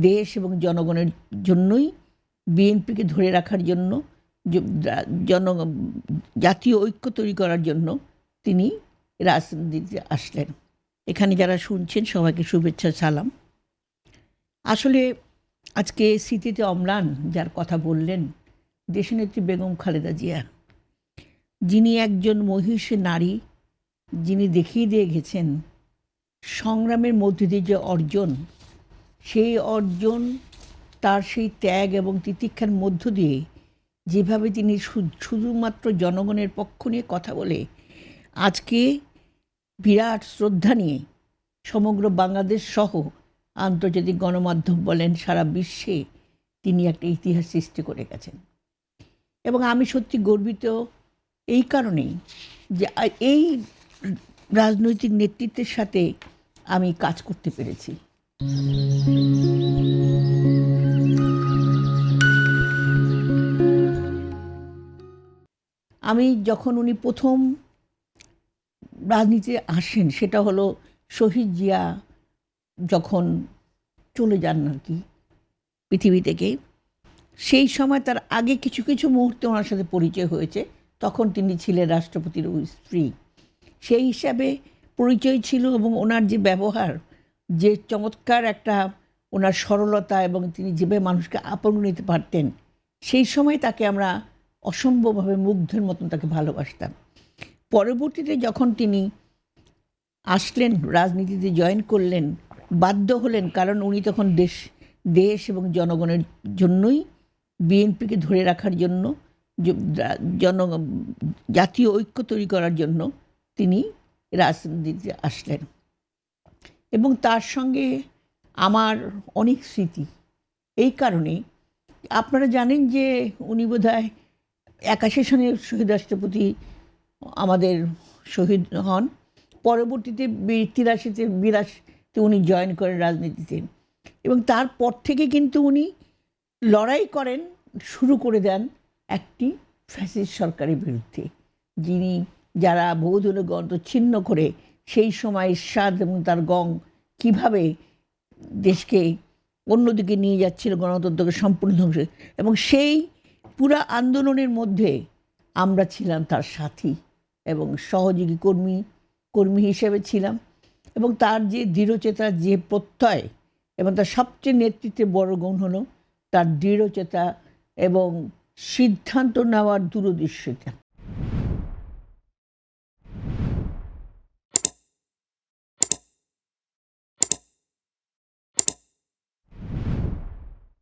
দেশ এবং জনগণের জন্যই বিএনপিকে ধরে রাখার জন্য, জন জাতীয় ঐক্য তৈরি করার জন্য তিনি রাজনীতিতে আসলেন। এখানে যারা শুনছেন সবাইকে শুভেচ্ছা, সালাম। আসলে আজকে স্মৃতিতে অম্লান যার কথা বললেন, দেশনেত্রী বেগম খালেদা জিয়া, যিনি একজন মহিষী নারী, যিনি দেখিয়ে দিয়ে গেছেন সংগ্রামের মধ্য দিয়ে যে অর্জন, সেই অর্জন, তার সেই ত্যাগ এবং তিতিক্ষার মধ্য দিয়ে যেভাবে তিনি শুধুমাত্র জনগণের পক্ষ নিয়ে কথা বলে আজকে বিরাট শ্রদ্ধা নিয়ে সমগ্র বাংলাদেশ সহ আন্তর্জাতিক গণমাধ্যম বলেন সারা বিশ্বে তিনি একটা ইতিহাস সৃষ্টি করে গেছেন। এবং আমি সত্যি গর্বিত এই কারণেই যে এই রাজনৈতিক নেতৃত্বের সাথে আমি কাজ করতে পেরেছি। আমি যখন উনি প্রথম রাজনীতিতে আসেন, সেটা হলো শহীদ জিয়া যখন চলে যান আর কি পৃথিবী থেকে, সেই সময় তার আগে কিছু কিছু মুহূর্তে ওনার সাথে পরিচয় হয়েছে। তখন তিনি ছিলেন রাষ্ট্রপতির স্ত্রী, সেই হিসাবে পরিচয় ছিল। এবং ওনার যে ব্যবহার, যে চমৎকার একটা ওনার সরলতা, এবং তিনি যেভাবে মানুষকে আপন নিতে পারতেন, সেই সময় তাকে আমরা অসম্ভবভাবে মুগ্ধের মতন তাকে ভালোবাসতাম। পরবর্তীতে যখন তিনি আসলেন, রাজনীতিতে জয়েন করলেন, বাধ্য হলেন, কারণ উনি তখন দেশ এবং জনগণের জন্যই বিএনপিকে ধরে রাখার জন্য, জাতীয় ঐক্য তৈরি করার জন্য তিনি রাজনীতিতে আসলেন। এবং তার সঙ্গে আমার অনেক স্মৃতি। এই কারণে আপনারা জানেন যে উনি বোধহয় 81 সনে শহীদ রাষ্ট্রপতি আমাদের শহীদ হন। পরবর্তীতে 83-82 উনি জয়েন করেন রাজনীতিতে, এবং তারপর থেকে কিন্তু উনি লড়াই করেন, শুরু করে দেন একটি ফ্যাসিস্ট সরকারের বিরুদ্ধে, যারা বহুদলীয় গণতন্ত্র ছিন্ন করে সেই সময় এরশাদ এবং তার গং কীভাবে দেশকে অন্যদিকে নিয়ে যাচ্ছিল, গণতন্ত্রকে সম্পূর্ণ ধ্বংস। এবং সেই পুরা আন্দোলনের মধ্যে আমরা ছিলাম তার সাথী এবং সহযোগী কর্মী হিসেবে ছিলাম। এবং তার যে দৃঢ়চেতা, যে প্রত্যয়, এবং তার সবচেয়ে নেতৃত্বে বড় গুণ হলো তার দৃঢ়চেতা এবং সিদ্ধান্ত নেওয়ার দূরদৃষ্টিতা।